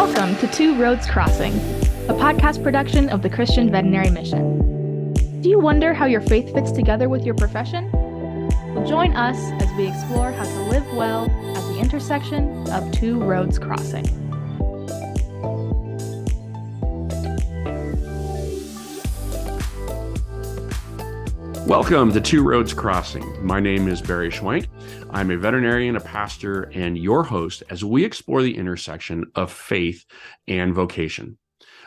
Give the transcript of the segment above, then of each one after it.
Welcome to Two Roads Crossing, a podcast production of the Christian Veterinary Mission. Do you wonder how your faith fits together with your profession? Well, join us as we explore how to live well at the intersection of two roads crossing. Welcome to Two Roads Crossing. My name is Barry Schwank. I'm a veterinarian, a pastor, and your host as we explore the intersection of faith and vocation.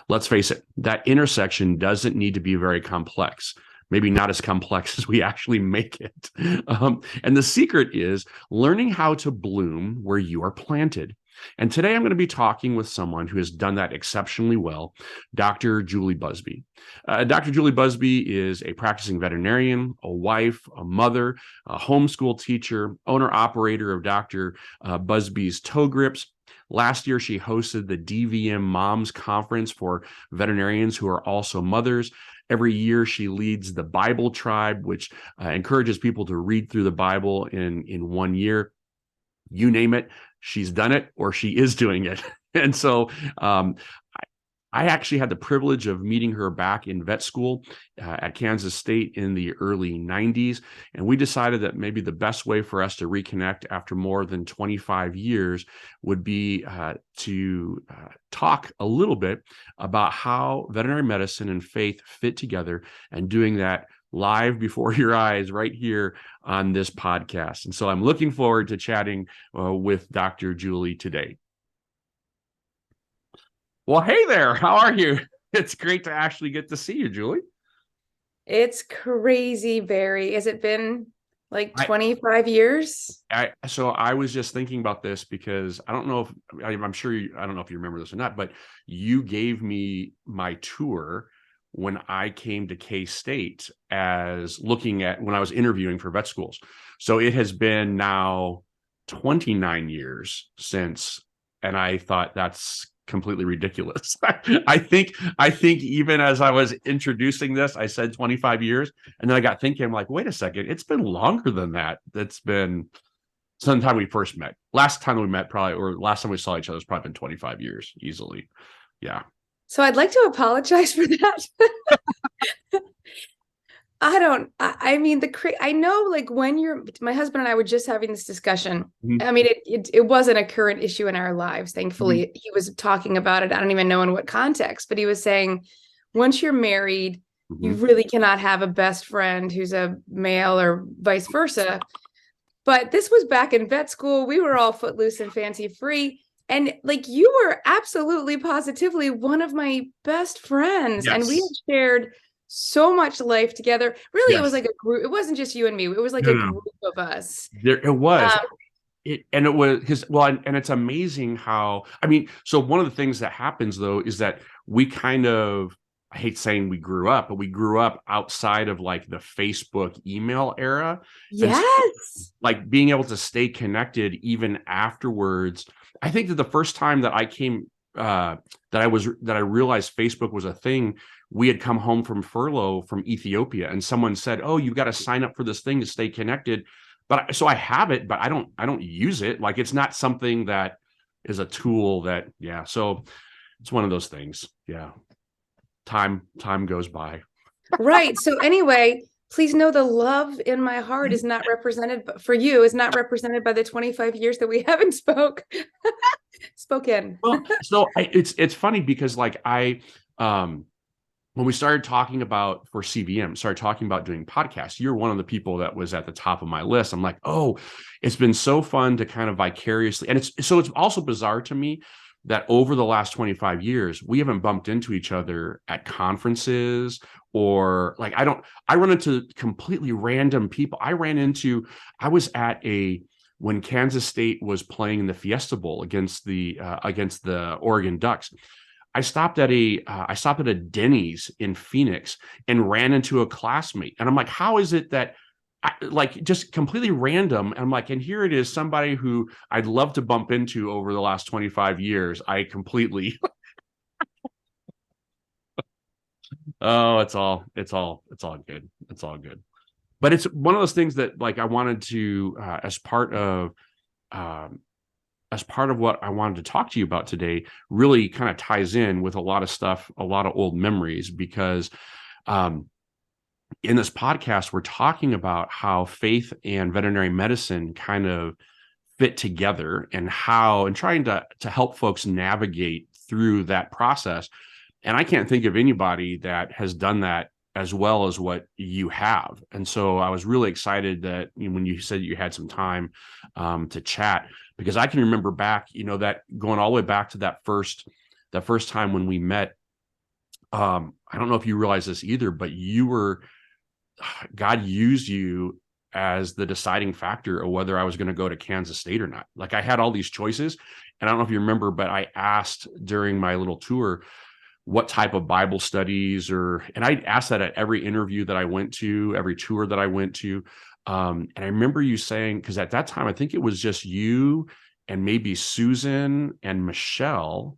Let's face it, that intersection doesn't need to be very complex, maybe not as complex as we actually make it. And the secret is learning how to bloom where you are planted. And today I'm going to be talking with someone who has done that exceptionally well, Dr. Julie Buzby. Dr. Julie Buzby is a practicing veterinarian, a wife, a mother, a homeschool teacher, owner-operator of Dr. Buzby's Toe Grips. Last year, she hosted the DVM Moms Conference for veterinarians who are also mothers. Every year, she leads the Bible Tribe, which encourages people to read through the Bible in 1 year. You name it, she's done it or she is doing it. And so I actually had the privilege of meeting her back in vet school at Kansas State in the early 90s. And we decided that maybe the best way for us to reconnect after more than 25 years would be to talk a little bit about how veterinary medicine and faith fit together, and doing that live before your eyes right here on this podcast. And so I'm looking forward to chatting with Dr. Julie today. Well, hey there. How are you? It's great to actually get to see you, Julie. It's crazy, Barry. Has it been like 25 years? So I was just thinking about this because I don't know if I'm sure I don't know if you remember this or not, but you gave me my tour when I came to K-State as looking at when I was interviewing for vet schools. So it has been now 29 years since, and I thought that's completely ridiculous. I think even as I was introducing this, I said 25 years, and then I got thinking, I'm like, wait a second, it's been longer than that. That's been sometime we first met. Last time we met probably, or last time we saw each other, has probably been 25 years easily. Yeah. So I'd like to apologize for that. I mean, I know, like, when my husband and I were just having this discussion. Mm-hmm. I mean, it wasn't a current issue in our lives. Thankfully, mm-hmm. He was talking about it. I don't even know in what context, but he was saying, once you're married, mm-hmm. you really cannot have a best friend who's a male or vice versa. But this was back in vet school. We were all footloose and fancy free. And like, you were absolutely positively one of my best friends. Yes. And we had shared so much life together. Really, yes. It was like a group. It wasn't just you and me. It was like a group of us. It was. And it's amazing how, I mean, so one of the things that happens though, is that we kind of, I hate saying we grew up, but we grew up outside of like the Facebook email era. Yes. So, like, being able to stay connected even afterwards. I think that the first time that I came, that I realized Facebook was a thing, we had come home from furlough from Ethiopia, and someone said, "Oh, you've got to sign up for this thing to stay connected." But so I have it, but I don't use it. Like, it's not something that is a tool that, yeah. So it's one of those things. Yeah. Time goes by. Right. So anyway, please know the love in my heart is not represented for you, is not represented by the 25 years that we haven't spoken. Well, so it's funny because like when we started talking about for CVM, started talking about doing podcasts, you're one of the people that was at the top of my list. I'm like, oh, it's been so fun to kind of vicariously. And it's also bizarre to me that over the last 25 years, we haven't bumped into each other at conferences, or like, I run into completely random people. I was at when Kansas State was playing in the Fiesta Bowl against the Oregon Ducks. I stopped at a Denny's in Phoenix and ran into a classmate. And I'm like, how is it that just completely random? And I'm like, and here it is, somebody who I'd love to bump into over the last 25 years. I completely, oh, it's all good. It's all good. But it's one of those things that like I wanted to, as part of as part of what I wanted to talk to you about today, really kind of ties in with a lot of stuff, a lot of old memories, because in this podcast, we're talking about how faith and veterinary medicine kind of fit together, and trying to help folks navigate through that process. And I can't think of anybody that has done that as well as what you have. And so I was really excited that when you said you had some time to chat, because I can remember back, that going all the way back to that first time when we met. I don't know if you realize this either, but God used you as the deciding factor of whether I was going to go to Kansas State or not. Like, I had all these choices, and I don't know if you remember, but I asked during my little tour what type of Bible studies, and I asked that at every interview that I went to, every tour that I went to. And I remember you saying, because at that time, I think it was just you and maybe Susan and Michelle,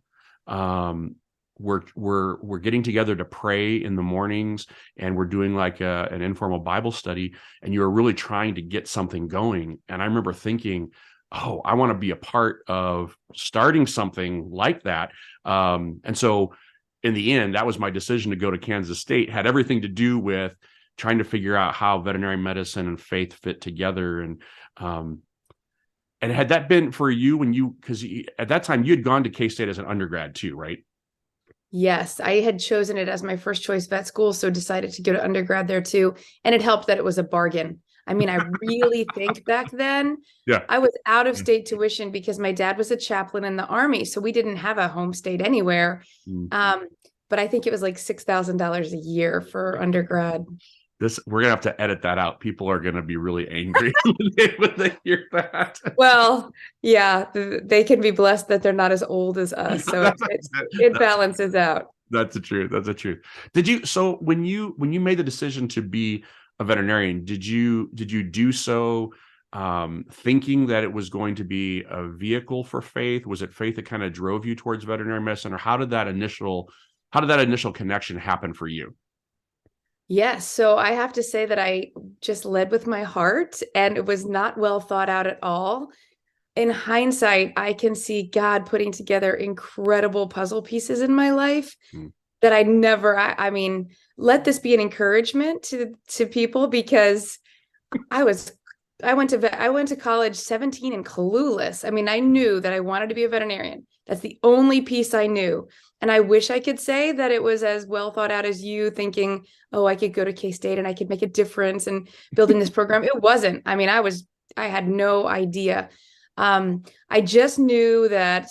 we're getting together to pray in the mornings, and we're doing like an informal Bible study, and you were really trying to get something going. And I remember thinking, oh, I want to be a part of starting something like that. And so in the end, that was my decision to go to Kansas State. Had everything to do with trying to figure out how veterinary medicine and faith fit together. And had that been for you because at that time you had gone to K-State as an undergrad too, right? Yes, I had chosen it as my first choice vet school, so decided to go to undergrad there too. And it helped that it was a bargain. I mean, I really think back then, I was out of state tuition because my dad was a chaplain in the Army. So we didn't have a home state anywhere. But I think it was like $6,000 a year for undergrad. We're gonna have to edit that out. People are gonna be really angry when they hear that. Well, yeah, they can be blessed that they're not as old as us, so it balances out. That's the truth. That's the truth. So when you made the decision to be a veterinarian, did you do so thinking that it was going to be a vehicle for faith? Was it faith that kind of drove you towards veterinary medicine, or how did that initial connection happen for you? Yes. So I have to say that I just led with my heart, and it was not well thought out at all. In hindsight, I can see God putting together incredible puzzle pieces in my life that I mean, let this be an encouragement to people, because I went to college 17 and clueless. I mean, I knew that I wanted to be a veterinarian. That's the only piece I knew. And I wish I could say that it was as well thought out as you, thinking, oh, I could go to K-State and I could make a difference in building this program. It wasn't. I mean, I had no idea. I just knew that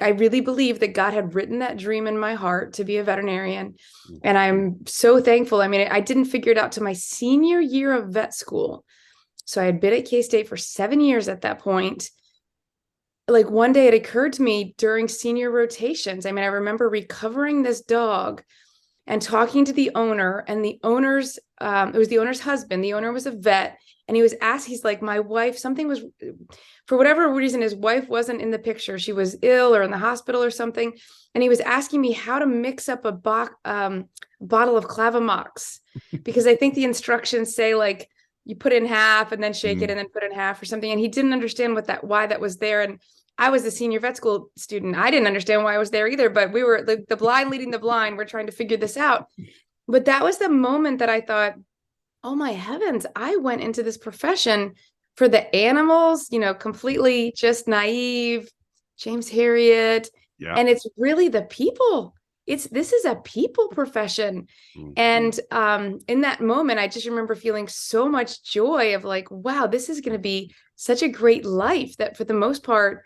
I really believed that God had written that dream in my heart to be a veterinarian. And I'm so thankful. I mean, I didn't figure it out to my senior year of vet school. So I had been at K-State for 7 years at that point. Like, one day it occurred to me during senior rotations. I mean, I remember recovering this dog and talking to the owner, and it was the owner's husband. The owner was a vet, and he's like, my wife, for whatever reason, his wife wasn't in the picture. She was ill or in the hospital or something. And he was asking me how to mix up a bottle of Clavamox, because I think the instructions say, like, you put in half and then shake it and then put in half or something. And he didn't understand why that was there. And I was a senior vet school student. I didn't understand why I was there either, but we were the blind leading the blind. We're trying to figure this out. But that was the moment that I thought, oh my heavens, I went into this profession for the animals, completely just naive, James Herriot. Yeah. And it's really the people. This is a people profession. And in that moment, I just remember feeling so much joy of like, wow, this is going to be such a great life, that for the most part,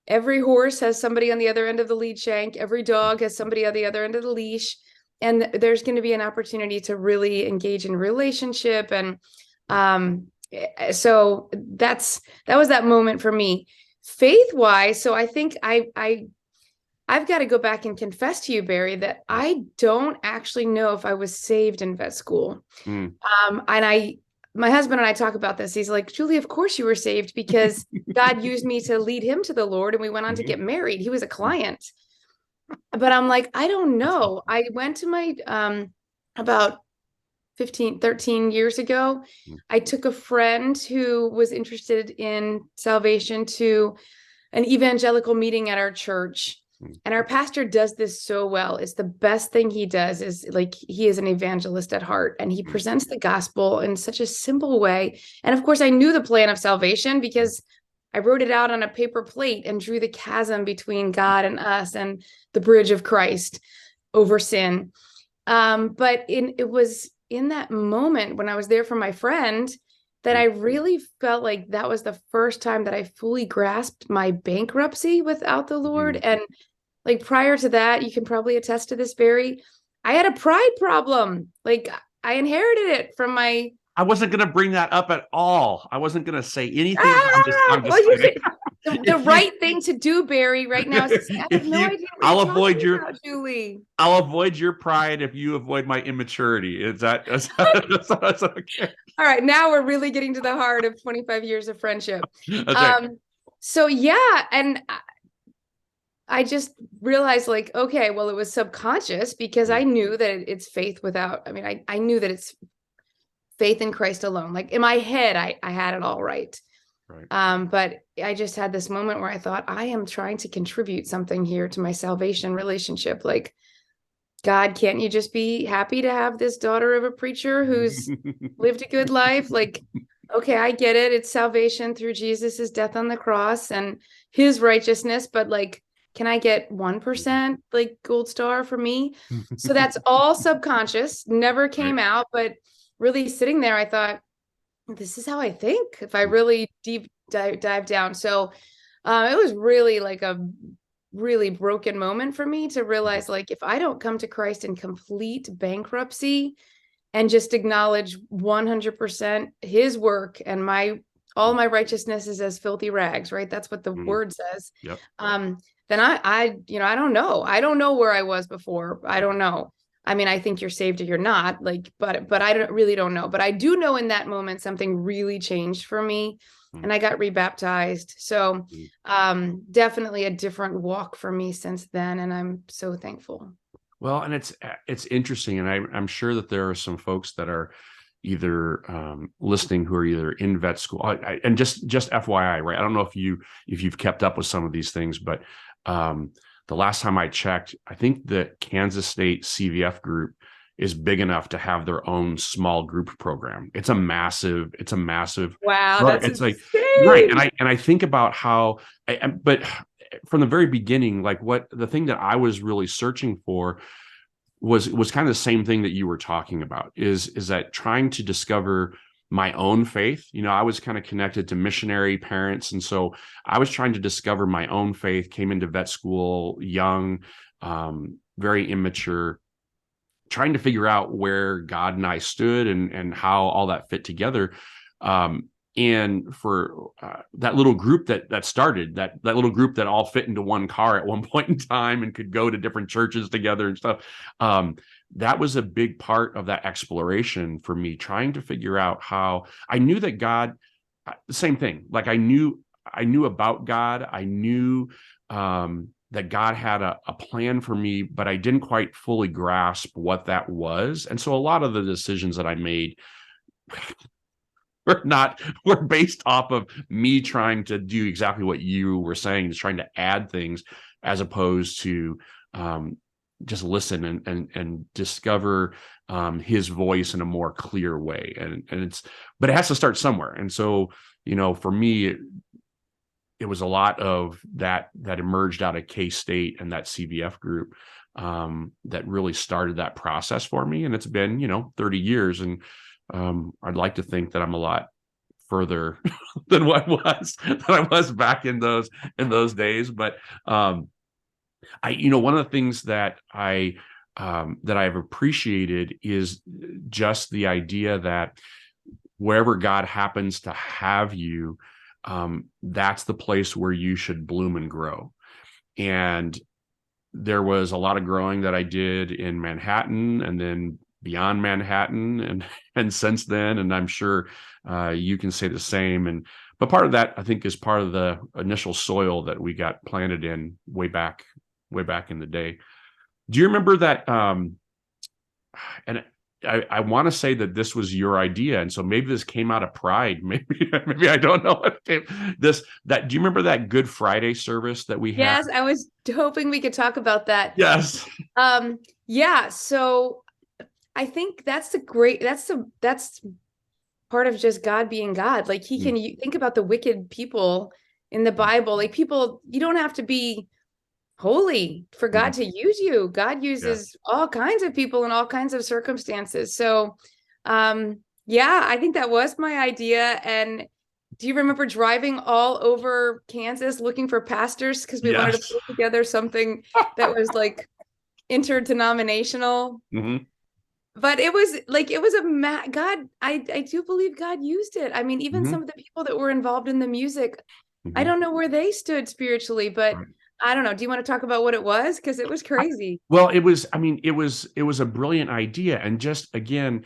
every horse has somebody on the other end of the lead shank. Every dog has somebody on the other end of the leash. And there's going to be an opportunity to really engage in relationship. And so that was that moment for me. Faith-wise, so I think I've got to go back and confess to you, Barry, that I don't actually know if I was saved in vet school. And my husband and I talk about this. He's like, Julie, of course you were saved, because God used me to lead him to the Lord, and we went on to get married. He was a client. But I'm like, I don't know. I went to my, about 13 years ago, I took a friend who was interested in salvation to an evangelical meeting at our church. And our pastor does this so well. It's the best thing he does is like, he is an evangelist at heart, and he presents the gospel in such a simple way. And of course, I knew the plan of salvation because I wrote it out on a paper plate and drew the chasm between God and us and the bridge of Christ over sin. But it was in that moment when I was there for my friend that I really felt like that was the first time that I fully grasped my bankruptcy without the Lord. And like prior to that, you can probably attest to this, Barry, I had a pride problem. Like I inherited it from my... I wasn't going to bring that up at all. I wasn't going to say anything. I'm just the right thing to do, Barry, right now is to say, I have no idea what I'll you're avoid talking about, Julie. I'll avoid your pride if you avoid my immaturity. Is that that's okay? All right, now we're really getting to the heart of 25 years of friendship. Right. So yeah, and I just realized like, okay, well, it was subconscious because I knew that it's faith without, I mean, I knew that it's faith in Christ alone. Like in my head, I had it all right. But I just had this moment where I thought, I am trying to contribute something here to my salvation relationship. Like, God, can't you just be happy to have this daughter of a preacher who's lived a good life? Like, okay, I get it. It's salvation through Jesus' death on the cross and his righteousness. But like, can I get 1% like gold star for me? So that's all subconscious, never came out, but really sitting there, I thought, this is how I think if I really deep dive down. So it was really like a really broken moment for me to realize, like, if I don't come to Christ in complete bankruptcy and just acknowledge 100% his work and all my righteousness is as filthy rags, right? That's what the word says. Yep. Then I don't know. I don't know where I was before. I don't know. I mean, I think you're saved or you're not, like, but I really don't know. But I do know in that moment, something really changed for me and I got rebaptized. So definitely a different walk for me since then. And I'm so thankful. Well, and it's interesting. And I'm sure that there are some folks that are either listening who are either in vet school and just FYI, right? I don't know if you've kept up with some of these things, but the last time I checked, I think the Kansas State CVF group is big enough to have their own small group program. It's a massive. Wow, that's it's insane. like right. And I think about how, but from the very beginning, like what the thing that I was really searching for was kind of the same thing that you were talking about is that trying to discover my own faith. You know, I was kind of connected to missionary parents. And so I was trying to discover my own faith, came into vet school young, very immature, trying to figure out where God and I stood and how all that fit together. And for that little group that started, that little group that all fit into one car at one point in time and could go to different churches together and stuff, that was a big part of that exploration for me, trying to figure out how I knew that God, the same thing, like I knew about God. I knew that God had a plan for me, but I didn't quite fully grasp what that was. And so a lot of the decisions that I made were based off of me trying to do exactly what you were saying, just trying to add things as opposed to just listen and discover his voice in a more clear way. But it has to start somewhere. And so, you know, for me, it was a lot of that emerged out of K-State and that CVF group that really started that process for me. And it's been, 30 years. And I'd like to think that I'm a lot further than I was back in those days. But one of the things that I've appreciated is just the idea that wherever God happens to have you, that's the place where you should bloom and grow. And there was a lot of growing that I did in Manhattan and then beyond Manhattan and since then, and I'm sure you can say the same. But part of that, I think, is part of the initial soil that we got planted in way back in the day. Do you remember that? And I want to say that this was your idea, and so maybe this came out of pride. Maybe I don't know what came. Do you remember that Good Friday service that we had? Yes, I was hoping we could talk about that. Yes. Yeah. So I think that's part of just God being God. Like he can, you think about the wicked people in the Bible, like people, you don't have to be holy for God to use you. God uses all kinds of people in all kinds of circumstances. So, yeah, I think that was my idea. And do you remember driving all over Kansas looking for pastors because we wanted to put together something that was like interdenominational? But it was God. I do believe God used it. I mean, even some of the people that were involved in the music, I don't know where they stood spiritually, but I don't know. Do you want to talk about what it was? Because it was crazy. Well, it was a brilliant idea. And just again,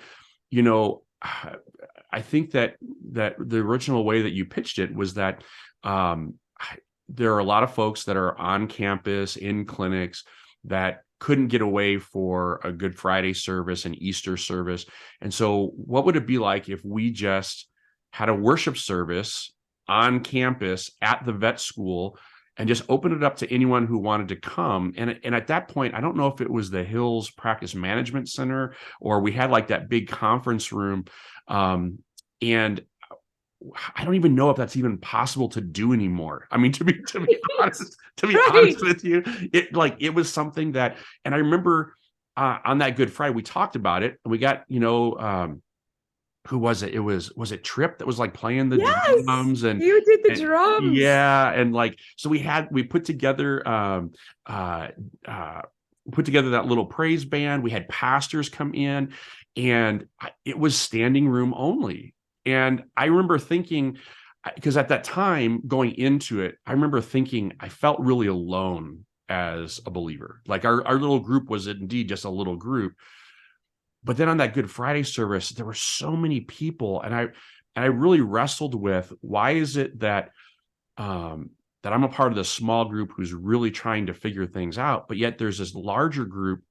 I think that the original way that you pitched it was that there are a lot of folks that are on campus in clinics that couldn't get away for a Good Friday service and Easter service. And so what would it be like if we just had a worship service on campus at the vet school and just open it up to anyone who wanted to come? And at that point, I don't know if it was the Hills Practice Management Center or we had like that big conference room. And I don't even know if that's even possible to do anymore. I mean, to be honest with you, it was something that, and I remember on that Good Friday, we talked about it and we got, who was it? Was it Tripp that was like playing the drums, and you did the drums. Yeah. And like, so we put together, that little praise band. We had pastors come in and it was standing room only. And I remember thinking, because at that time going into it, I remember thinking I felt really alone as a believer. Like our little group was indeed just a little group. But then on that Good Friday service, there were so many people, and I really wrestled with, why is it that I'm a part of this small group who's really trying to figure things out, but yet there's this larger group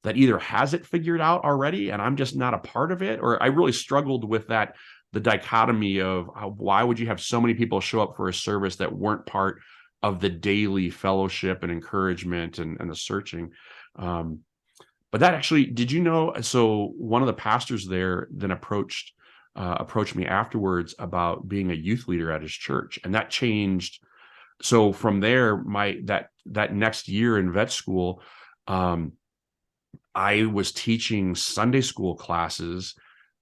that either has it figured out already and I'm just not a part of it? Or I really struggled with that, the dichotomy of why would you have so many people show up for a service that weren't part of the daily fellowship and encouragement and the searching. But that actually, did you know? So one of the pastors there then approached me afterwards about being a youth leader at his church, and that changed. So from there, that next year in vet school, I was teaching Sunday school classes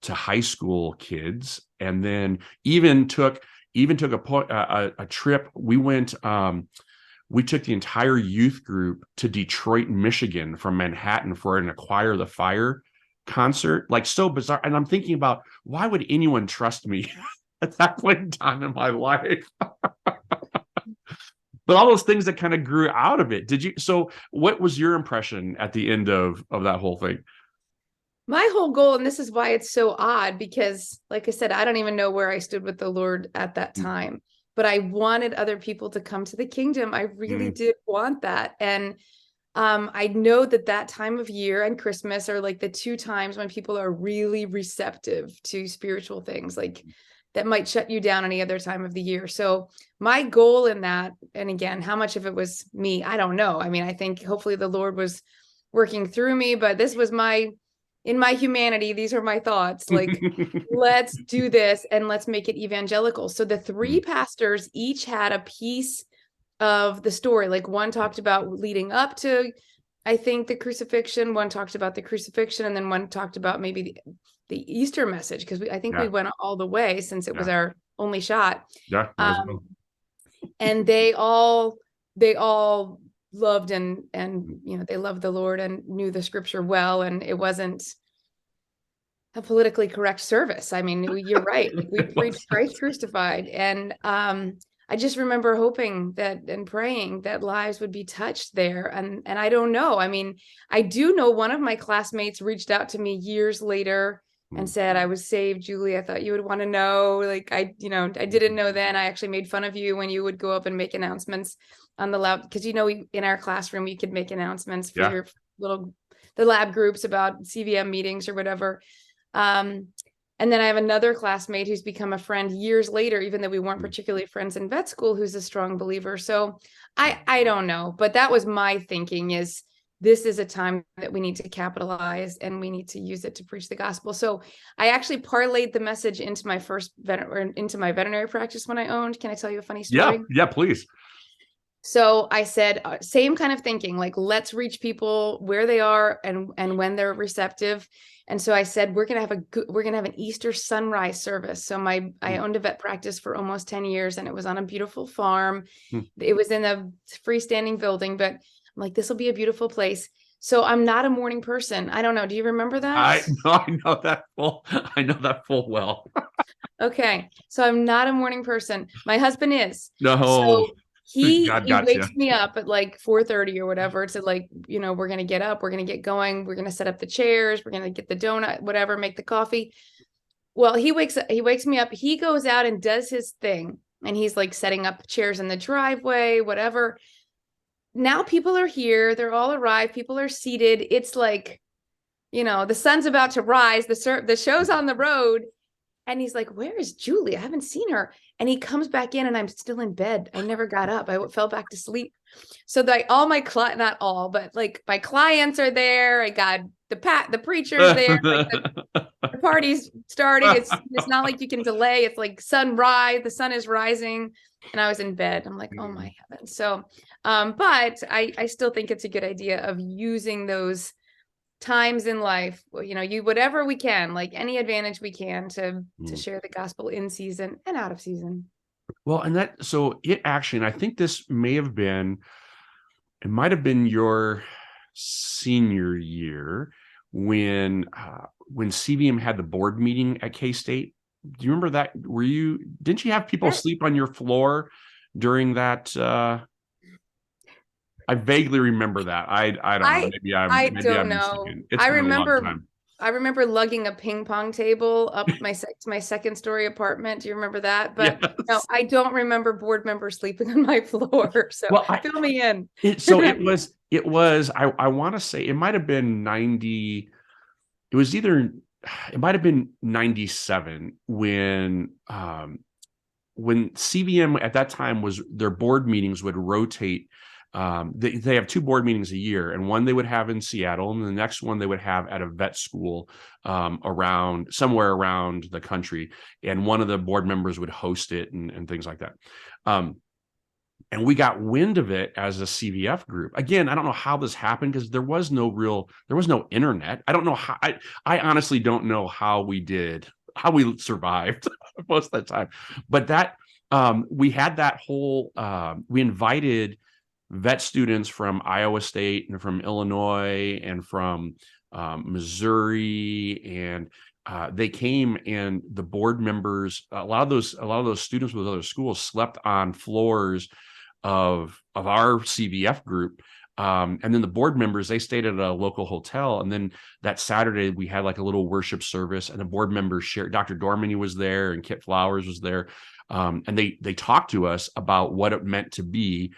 to high school kids, and then even took a trip. We went. We took the entire youth group to Detroit, Michigan from Manhattan for an Acquire the Fire concert. Like, so bizarre. And I'm thinking about, why would anyone trust me at that point in time in my life? But all those things that kind of grew out of it. So what was your impression at the end of that whole thing? My whole goal, and this is why it's so odd, because like I said, I don't even know where I stood with the Lord at that time. But I wanted other people to come to the kingdom. I really did want that. And I know that time of year and Christmas are like the two times when people are really receptive to spiritual things, like that might shut you down any other time of the year. So my goal in that, and again, how much of it was me, I don't know. I mean, I think hopefully the Lord was working through me, but this was in my humanity, these are my thoughts. Like, let's do this and let's make it evangelical. So the three pastors each had a piece of the story. Like, one talked about leading up to, I think, the crucifixion. One talked about the crucifixion, and then one talked about maybe the Easter message, because I think we went all the way since it was our only shot. Yeah. And they all loved and they loved the Lord and knew the scripture well, and it wasn't a politically correct service. I mean, you're right. We preached Christ crucified, and I just remember hoping that and praying that lives would be touched there. And I don't know. I mean, I do know one of my classmates reached out to me years later and said, "I was saved, Julie. I thought you would want to know." Like, I didn't know then. I actually made fun of you when you would go up and make announcements on the loud, because in our classroom you could make announcements for your little the lab groups about CVM meetings or whatever. And then I have another classmate who's become a friend years later, even though we weren't particularly friends in vet school, who's a strong believer. So I don't know, but that was my thinking, is this is a time that we need to capitalize and we need to use it to preach the gospel. So I actually parlayed the message into my into my veterinary practice when I owned. Can I tell you a funny story? Yeah, please. So I said, same kind of thinking, like, let's reach people where they are and when they're receptive. And so I said, we're going to have an Easter sunrise service. So I owned a vet practice for almost 10 years, and it was on a beautiful farm. It was in a freestanding building, but I'm like, this will be a beautiful place. So I'm not a morning person. I don't know. Do you remember that? I know that full well. Okay. So I'm not a morning person. My husband is. No. So he God wakes me up at like 4:30 or whatever to, like, we're going to get up, we're going to get going, we're going to set up the chairs, we're going to get the donut, whatever, make the coffee. Well, he wakes me up, he goes out and does his thing, and he's like setting up chairs in the driveway, whatever. Now people are here, they're all arrived, people are seated. It's like, the sun's about to rise, the show's on the road. And he's like, where is Julie? I haven't seen her. And he comes back in and I'm still in bed. I never got up. I fell back to sleep. So all my not all, but like my clients are there. I got the preacher's there. Like the party's starting. It's not like you can delay. It's like sunrise. The sun is rising. And I was in bed. I'm like, oh my heavens. So, but I still think it's a good idea of using those times in life, whatever we can, like any advantage we can to share the gospel in season and out of season. Well, and I think this might have been your senior year when CVM had the board meeting at K-State. Do you remember that? Didn't you have people sleep on your floor during that? I vaguely remember that. I don't know. Maybe I'm know. It's been a long time. I remember lugging a ping pong table up my second story apartment. Do you remember that? But yes. No, I don't remember board members sleeping on my floor. So fill me in. It was. I want to say it might have been 90. It might have been 97 when CVM at that time their board meetings would rotate. They have two board meetings a year, and one they would have in Seattle, and the next one they would have at a vet school somewhere around the country. And one of the board members would host it and things like that. And we got wind of it as a CVF group. Again, I don't know how this happened because there was no internet. I don't know how. I honestly don't know how we survived most of the time. But that we had that whole. We invited vet students from Iowa State and from Illinois and from Missouri, and they came, and the board members, a lot of those students with other schools slept on floors of our CVF group. And then the board members, they stayed at a local hotel. And then that Saturday we had like a little worship service, and the board members shared. Dr. Dormany was there and Kit Flowers was there. And they talked to us about what it meant to be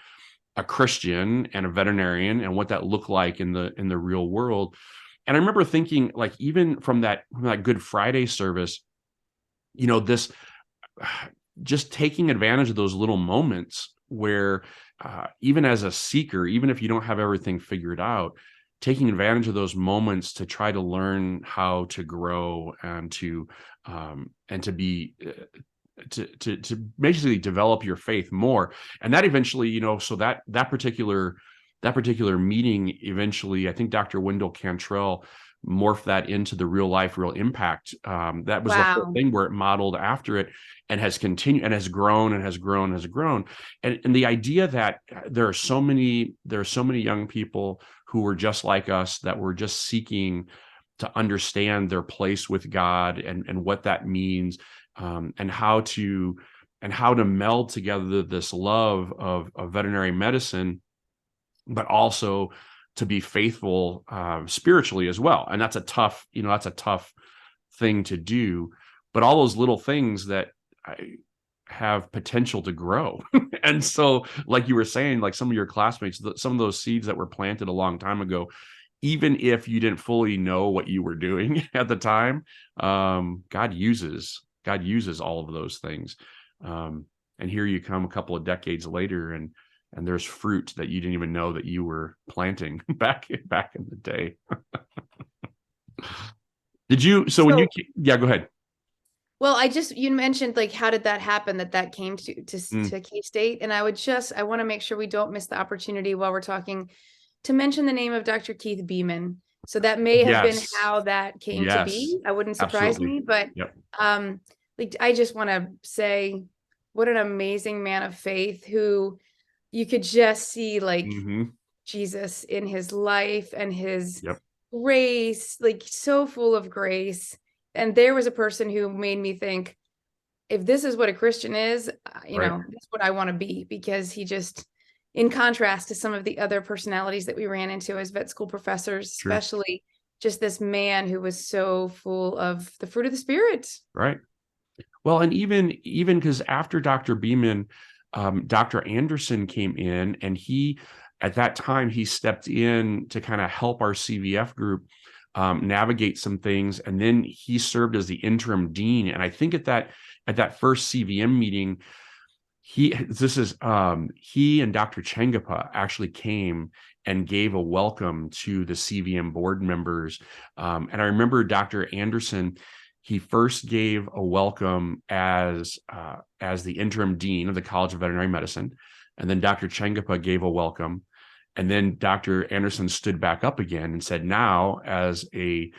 a Christian and a veterinarian and what that looked like in the real world. And I remember thinking, like, even from that Good Friday service, this just taking advantage of those little moments where even as a seeker, even if you don't have everything figured out, taking advantage of those moments to try to learn how to grow and to be to basically develop your faith more. And that eventually, so that particular meeting, eventually, I think Dr. Wendell Cantrell morphed that into the Real Life, Real Impact. That was the whole thing where it modeled after it and has continued and has grown and has grown and has grown. And the idea that there are so many young people who were just like us, that were just seeking to understand their place with God and what that means, and how to meld together this love of veterinary medicine, but also to be faithful spiritually as well. And that's a tough thing to do, but all those little things that have potential to grow. And so, like you were saying, like some of your classmates, some of those seeds that were planted a long time ago, even if you didn't fully know what you were doing at the time, God uses all of those things. And here you come a couple of decades later, and there's fruit that you didn't even know that you were planting back in the day. Did you? So when you, yeah, go ahead. Well, you mentioned like, how did that happen that came to K-State? And I want to make sure we don't miss the opportunity while we're talking to mention the name of Dr. Keith Beeman. So that may have been how that came to be. I wouldn't surprise me, but like, I just want to say what an amazing man of faith who you could just see like Jesus in his life and his grace, like so full of grace. And there was a person who made me think, if this is what a Christian is, that's what I want to be, because he just, in contrast to some of the other personalities that we ran into as vet school professors, especially just this man who was so full of the fruit of the Spirit. Right. Well, and even because after Dr. Beeman, Dr. Anderson came in, and at that time, he stepped in to kind of help our CVF group navigate some things. And then he served as the interim dean. And I think at that first CVM meeting, he and Dr. Chengapa actually came and gave a welcome to the CVM board members. And I remember Dr. Anderson, he first gave a welcome as the interim dean of the College of Veterinary Medicine. And then Dr. Chengapa gave a welcome. And then Dr. Anderson stood back up again and said, now, as a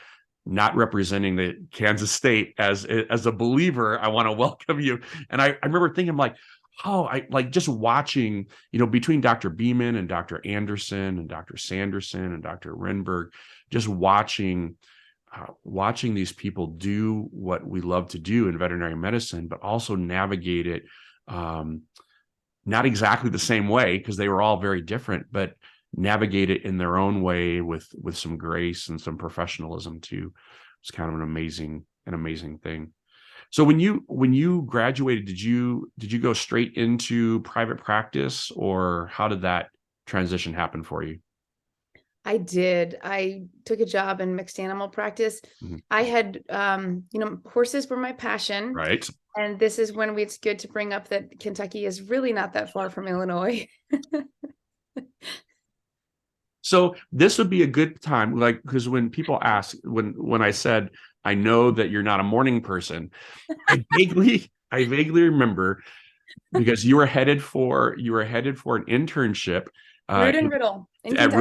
not representing the Kansas State, as a believer, I want to welcome you. And I remember thinking, like, I like just watching, between Dr. Beeman and Dr. Anderson and Dr. Sanderson and Dr. Renberg, just watching these people do what we love to do in veterinary medicine, but also navigate it, not exactly the same way, because they were all very different, but navigate it in their own way with some grace and some professionalism too. It's kind of an amazing thing. So when you graduated, did you go straight into private practice, or how did that transition happen for you? I did. I took a job in mixed animal practice. I had, horses were my passion. Right. And this is when it's good to bring up that Kentucky is really not that far from Illinois. So this would be a good time, like, because when people ask, when I said, I know that you're not a morning person, I vaguely remember, because you were headed for an internship Root and Riddle at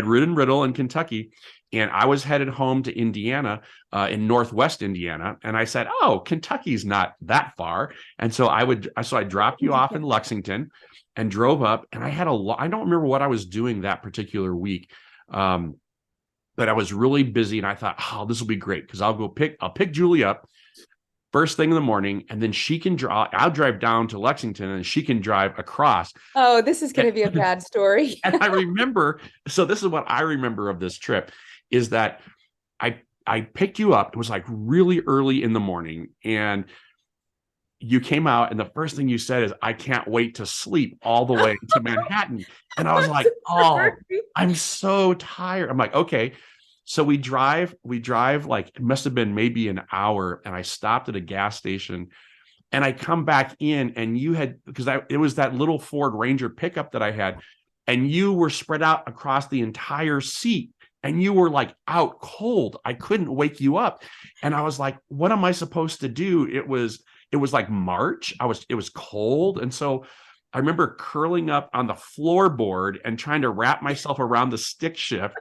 Root and Riddle in Kentucky, and I was headed home to Indiana, in Northwest Indiana, and I said, "Oh, Kentucky's not that far," and so I dropped you off in Lexington, and drove up, and I don't remember what I was doing that particular week, but I was really busy, and I thought, "Oh, this will be great, because I'll pick Julie up first thing in the morning, and then I'll drive down to Lexington, and she can drive across." Oh, this is going to be a bad story. And I remember, so this is what I remember of this trip, is that I picked you up. It was like really early in the morning, and you came out, and the first thing you said is, "I can't wait to sleep all the way to Manhattan." And I was like, "Oh, I'm so tired." I'm like, "Okay." So we drive like, it must have been maybe an hour, and I stopped at a gas station, and I come back in, and it was that little Ford Ranger pickup that I had, and you were spread out across the entire seat, and you were like out cold. I couldn't wake you up. And I was like, what am I supposed to do? It was like March. It was cold. And so I remember curling up on the floorboard and trying to wrap myself around the stick shift.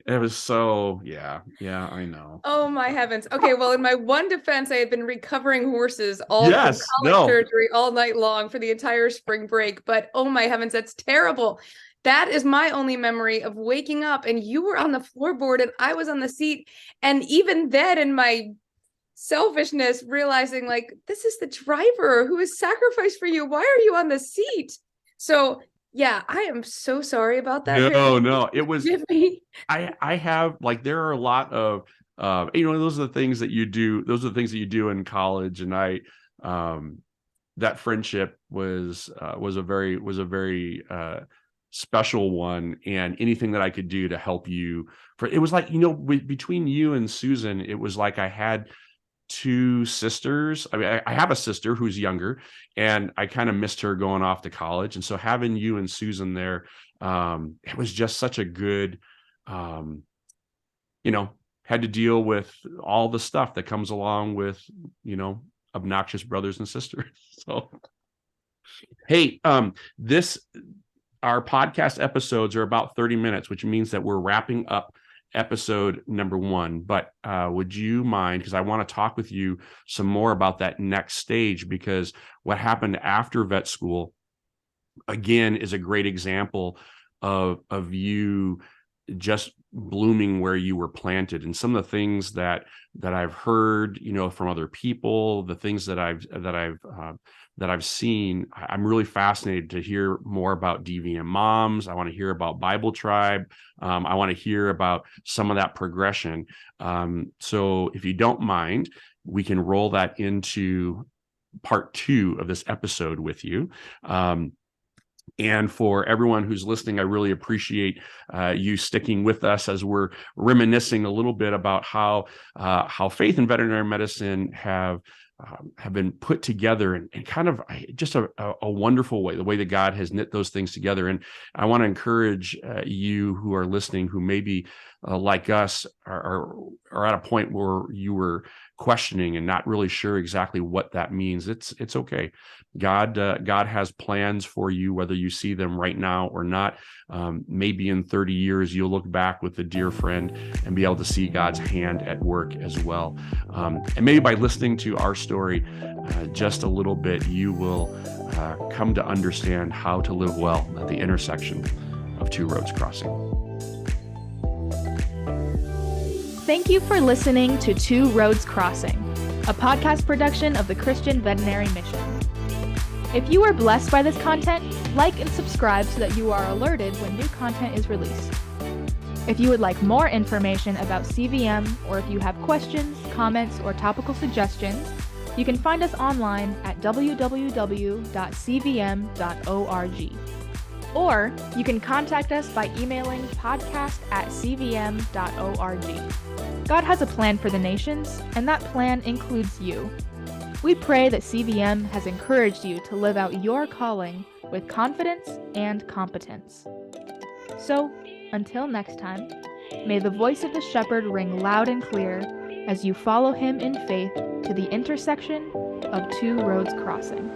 It was so, yeah, I know. Oh my heavens. Okay, well, in my one defense, I had been recovering horses from colic surgery all night long for the entire spring break. But oh my heavens, that's terrible. That is my only memory of waking up, and you were on the floorboard and I was on the seat. And even then, in my selfishness, realizing like, this is the driver who is sacrificed for you. Why are you on the seat? So yeah, I am so sorry about that. No, it was, I have, like, there are a lot of, those are the things that you do. Those are the things that you do in college. And that friendship was a very special one, and anything that I could do to help you. It was like, between you and Susan, it was like I had two sisters. I mean, I have a sister who's younger, and I kind of missed her going off to college. And so having you and Susan there, it was just such a good, had to deal with all the stuff that comes along with, obnoxious brothers and sisters. So, hey, our podcast episodes are about 30 minutes, which means that we're wrapping up episode number 1. But would you mind, because I want to talk with you some more about that next stage, because what happened after vet school, again, is a great example of you just blooming where you were planted. And some of the things that I've heard, from other people, the things that I've seen, I'm really fascinated to hear more about DVM Moms. I want to hear about Bible Tribe. I want to hear about some of that progression. So if you don't mind, we can roll that into part 2 of this episode with you. And for everyone who's listening, I really appreciate you sticking with us as we're reminiscing a little bit about how faith and veterinary medicine have been put together in kind of just a wonderful way, the way that God has knit those things together. And I want to encourage you who are listening, who maybe like us are at a point where you were questioning and not really sure exactly what that means. It's okay. God has plans for you, whether you see them right now or not. Maybe in 30 years, you'll look back with a dear friend and be able to see God's hand at work as well. And maybe by listening to our story just a little bit, you will come to understand how to live well at the intersection of two roads crossing. Thank you for listening to Two Roads Crossing, a podcast production of the Christian Veterinary Mission. If you are blessed by this content, like and subscribe so that you are alerted when new content is released. If you would like more information about CVM, or if you have questions, comments, or topical suggestions, you can find us online at www.cvm.org. Or you can contact us by emailing podcast@cvm.org. God has a plan for the nations, and that plan includes you. We pray that CVM has encouraged you to live out your calling with confidence and competence. So, until next time, may the voice of the shepherd ring loud and clear as you follow him in faith to the intersection of two roads crossing.